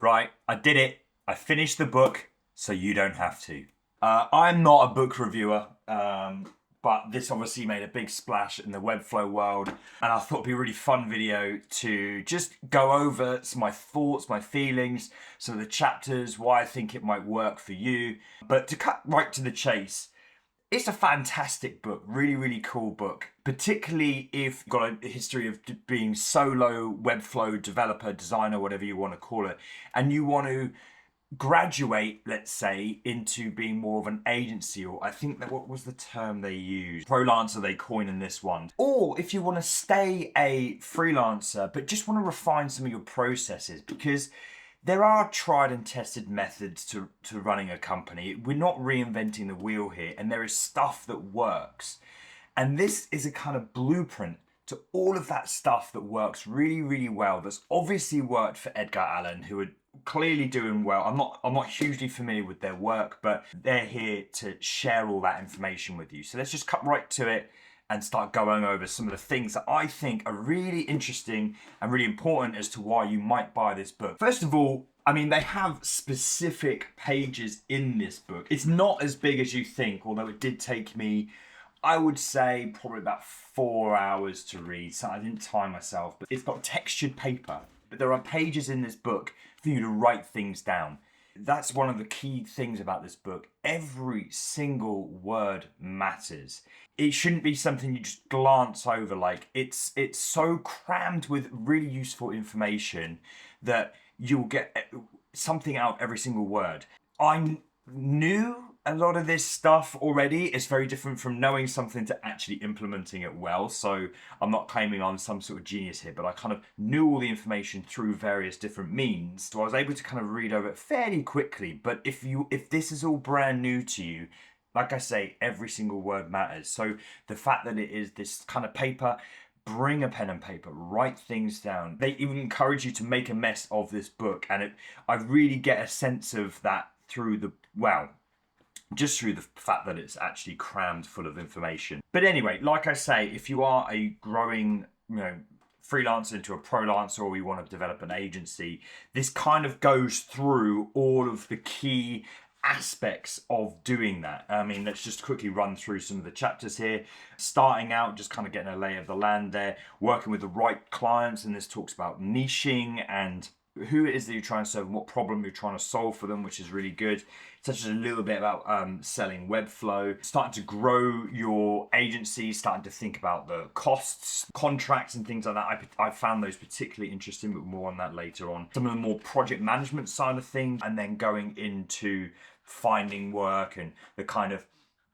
Right, I did it. I finished the book, so you don't have to. I'm not a book reviewer, but this obviously made a big splash in the Webflow world, and I thought it'd be a really fun video to just go over some of my thoughts, my feelings, some of the chapters, why I think it might work for you. But to cut right to the chase, it's a fantastic book, really, really cool book, particularly if you've got a history of being solo Webflow developer, designer, whatever you want to call it, and you want to graduate, let's say, into being more of an agency, or I think that what was the term they used? Freelancer they coin in this one. Or if you want to stay a freelancer, but just want to refine some of your processes, because there are tried and tested methods to running a company. We're not reinventing the wheel here, and there is stuff that works. And this is a kind of blueprint to all of that stuff that works really, really well. That's obviously worked for Edgar Allan, who are clearly doing well. I'm not hugely familiar with their work, but they're here to share all that information with you. So let's just cut right to it and start going over some of the things that I think are really interesting and really important as to why you might buy this book. First of all, I mean, they have specific pages in this book. It's not as big as you think, although it did take me, I would say, probably about 4 hours to read. So I didn't time myself, but it's got textured paper. But there are pages in this book for you to write things down. That's one of the key things about this book. Every single word matters. It shouldn't be something you just glance over. Like it's so crammed with really useful information that you'll get something out of every single word. I knew a lot of this stuff already. It's very different from knowing something to actually implementing it well. So I'm not claiming I'm some sort of genius here, but I kind of knew all the information through various different means. So I was able to kind of read over it fairly quickly. But if this is all brand new to you, like I say, every single word matters. So the fact that it is this kind of paper, bring a pen and paper, write things down. They even encourage you to make a mess of this book. And I really get a sense of that through just through the fact that it's actually crammed full of information. But anyway, like I say, if you are a growing, freelancer into a pro-lancer, or you want to develop an agency, this kind of goes through all of the key aspects of doing that. I mean, let's just quickly run through some of the chapters here. Starting out, just kind of getting a lay of the land there, working with the right clients, and this talks about niching and who it is that you're trying to serve and what problem you're trying to solve for them, which is really good. It touches a little bit about selling Webflow, starting to grow your agency, starting to think about the costs, contracts and things like that. I found those particularly interesting, but more on that later on. Some of the more project management side of things, and then going into finding work and the kind of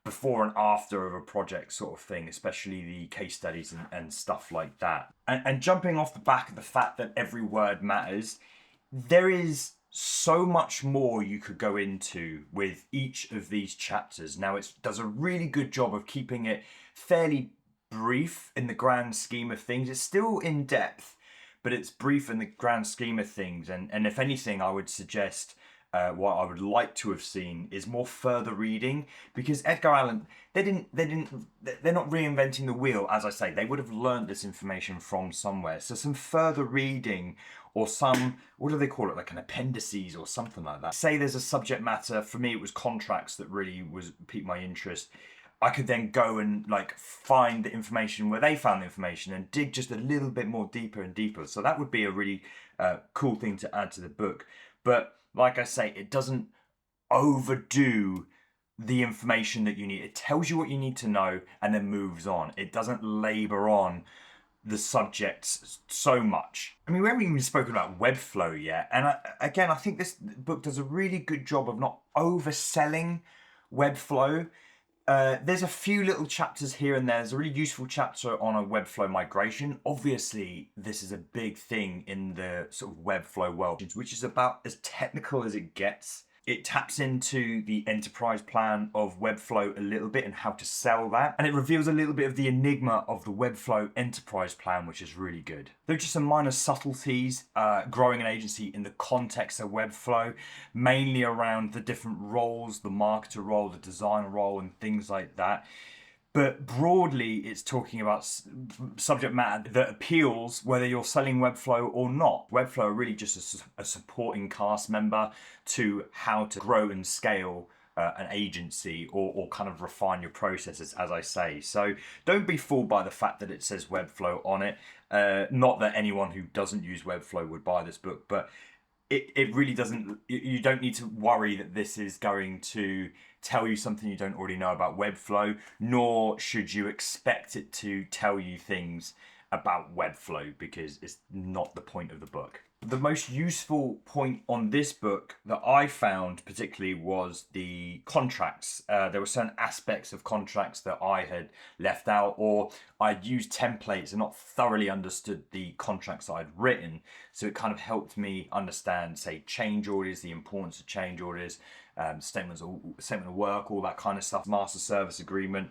before and after of a project sort of thing, especially the case studies and stuff like that. And jumping off the back of the fact that every word matters, there is so much more you could go into with each of these chapters. Now, it does a really good job of keeping it fairly brief in the grand scheme of things. It's still in depth, but it's brief in the grand scheme of things. And if anything, I would suggest what I would like to have seen is more further reading, because Edgar Allan, they're not reinventing the wheel. As I say, they would have learned this information from somewhere. So some further reading, or some, what do they call it, like an appendices or something like that. Say there's a subject matter, for me it was contracts that really piqued my interest. I could then go and find the information where they found the information and dig just a little bit more deeper and deeper. So that would be a really cool thing to add to the book. But like I say, it doesn't overdo the information that you need. It tells you what you need to know and then moves on. It doesn't labor on the subjects so much. I mean, we haven't even spoken about Webflow yet. And I think this book does a really good job of not overselling Webflow. There's a few little chapters here and there. There's a really useful chapter on a Webflow migration. Obviously, this is a big thing in the sort of Webflow world, which is about as technical as it gets. It taps into the enterprise plan of Webflow a little bit and how to sell that. And it reveals a little bit of the enigma of the Webflow enterprise plan, which is really good. There are just some minor subtleties, growing an agency in the context of Webflow, mainly around the different roles, the marketer role, the designer role, and things like that. But broadly, it's talking about subject matter that appeals whether you're selling Webflow or not. Webflow are really just a supporting cast member to how to grow and scale an agency, or kind of refine your processes, as I say. So don't be fooled by the fact that it says Webflow on it. Not that anyone who doesn't use Webflow would buy this book, but it really doesn't, you don't need to worry that this is going to tell you something you don't already know about Webflow, nor should you expect it to tell you things about Webflow, because it's not the point of the book. The most useful point on this book that I found particularly was the contracts. There were certain aspects of contracts that I had left out, or I'd used templates and not thoroughly understood the contracts I'd written. So it kind of helped me understand, say, change orders, the importance of change orders, statement of work, all that kind of stuff, master service agreement.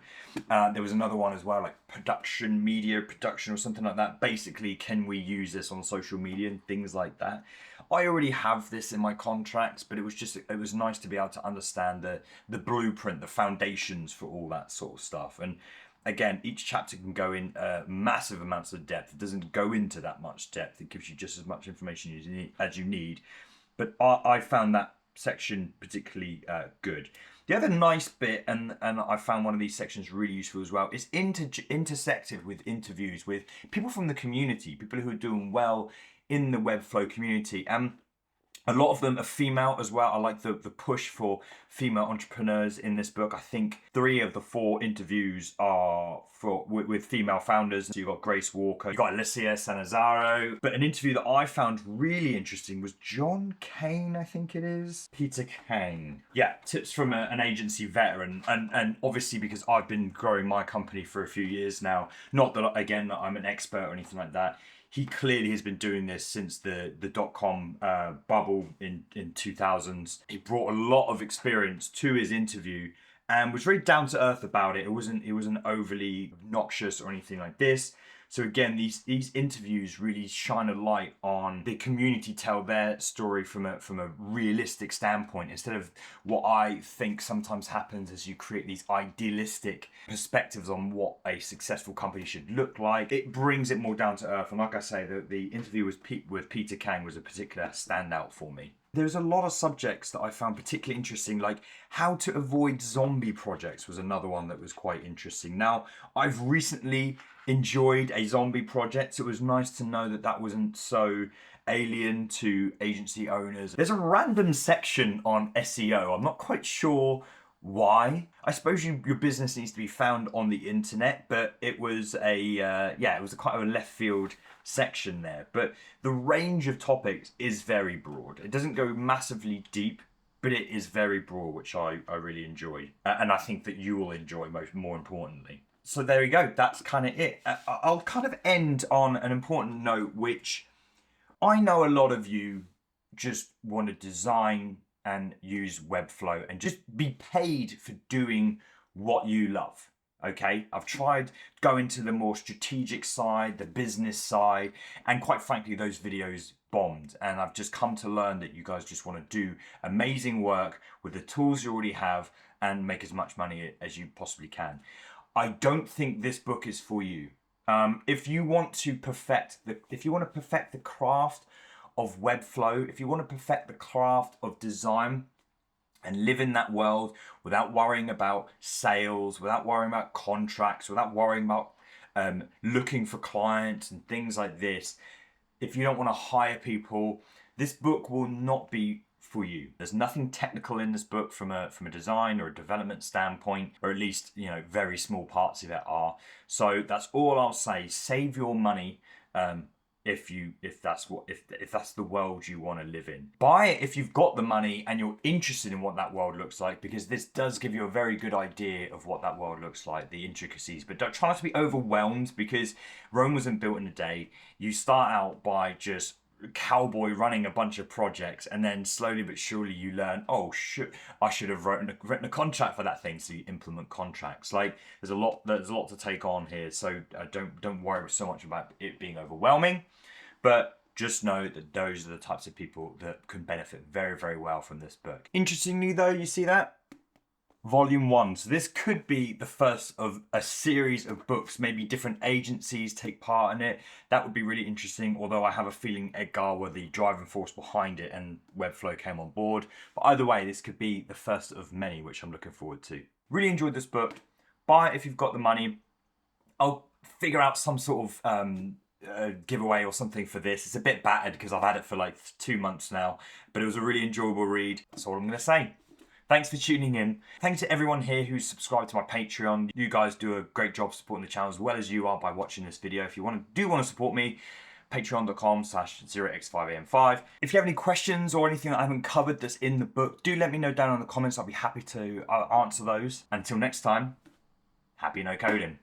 There was another one as well, like production, media production or something like that. Basically, can we use this on social media and things like that? I already have this in my contracts, but it was nice to be able to understand the blueprint, the foundations for all that sort of stuff. And again, each chapter can go in massive amounts of depth. It doesn't go into that much depth. It gives you just as much information as you need. But I found that section particularly good. The other nice bit, and I found one of these sections really useful as well, is intersected with interviews with people from the community, people who are doing well in the Webflow community. A lot of them are female as well. I like the push for female entrepreneurs in this book. I think 3 of the 4 interviews are with female founders. So you've got Grace Walker, you've got Alicia Sanazaro. But an interview that I found really interesting was John Kane, I think it is. Peter Kane. Yeah, tips from an agency veteran. And obviously, because I've been growing my company for a few years now, not that, again, that I'm an expert or anything like that. He clearly has been doing this since the dot-com bubble in 2000s. He brought a lot of experience to his interview and was very down to earth about it. It wasn't overly obnoxious or anything like this. So again, these interviews really shine a light on the community, tell their story from a realistic standpoint, instead of what I think sometimes happens as you create these idealistic perspectives on what a successful company should look like. It brings it more down to earth. And like I say, the interview with Peter Kang was a particular standout for me. There's a lot of subjects that I found particularly interesting, like how to avoid zombie projects was another one that was quite interesting. Now, I've recently enjoyed a zombie project, so it was nice to know that that wasn't so alien to agency owners. There's a random section on SEO. I'm not quite sure why. I suppose your business needs to be found on the internet, but it was quite a left field section there. But the range of topics is very broad. It doesn't go massively deep, but it is very broad, which I really enjoyed. And I think that you will enjoy more importantly. So there you go. That's kind of it. I'll kind of end on an important note, which I know a lot of you just want to design and use Webflow and just be paid for doing what you love. Okay, I've tried going to the more strategic side, the business side, and quite frankly, those videos bombed. And I've just come to learn that you guys just want to do amazing work with the tools you already have and make as much money as you possibly can. I don't think this book is for you. If you want to perfect the craft of Webflow, if you want to perfect the craft of design and live in that world without worrying about sales, without worrying about contracts, without worrying about looking for clients and things like this, if you don't want to hire people, this book will not be for you. There's nothing technical in this book from a design or a development standpoint, or at least, very small parts of it are. So that's all I'll say. Save your money if that's the world you want to live in. Buy it if you've got the money and you're interested in what that world looks like, because this does give you a very good idea of what that world looks like, the intricacies. But don't try not to be overwhelmed, because Rome wasn't built in a day. You start out by just cowboy running a bunch of projects, and then slowly but surely you learn, oh shit, I should have written a contract for that thing. So you implement contracts. Like there's a lot to take on here, so don't worry so much about it being overwhelming, but just know that those are the types of people that can benefit very, very well from this book. Interestingly though, you see that Volume 1. So this could be the first of a series of books. Maybe different agencies take part in it. That would be really interesting, although I have a feeling Edgar were the driving force behind it and Webflow came on board. But either way, this could be the first of many, which I'm looking forward to. Really enjoyed this book. Buy it if you've got the money. I'll figure out some sort of giveaway or something for this. It's a bit battered because I've had it for like 2 months now, but it was a really enjoyable read. That's all I'm going to say. Thanks for tuning in. Thanks to everyone here who's subscribed to my Patreon. You guys do a great job supporting the channel as well as you are by watching this video. If you do want to support me, patreon.com/0x5am5. If you have any questions or anything that I haven't covered that's in the book, do let me know down in the comments. I'll be happy to answer those. Until next time, happy no coding.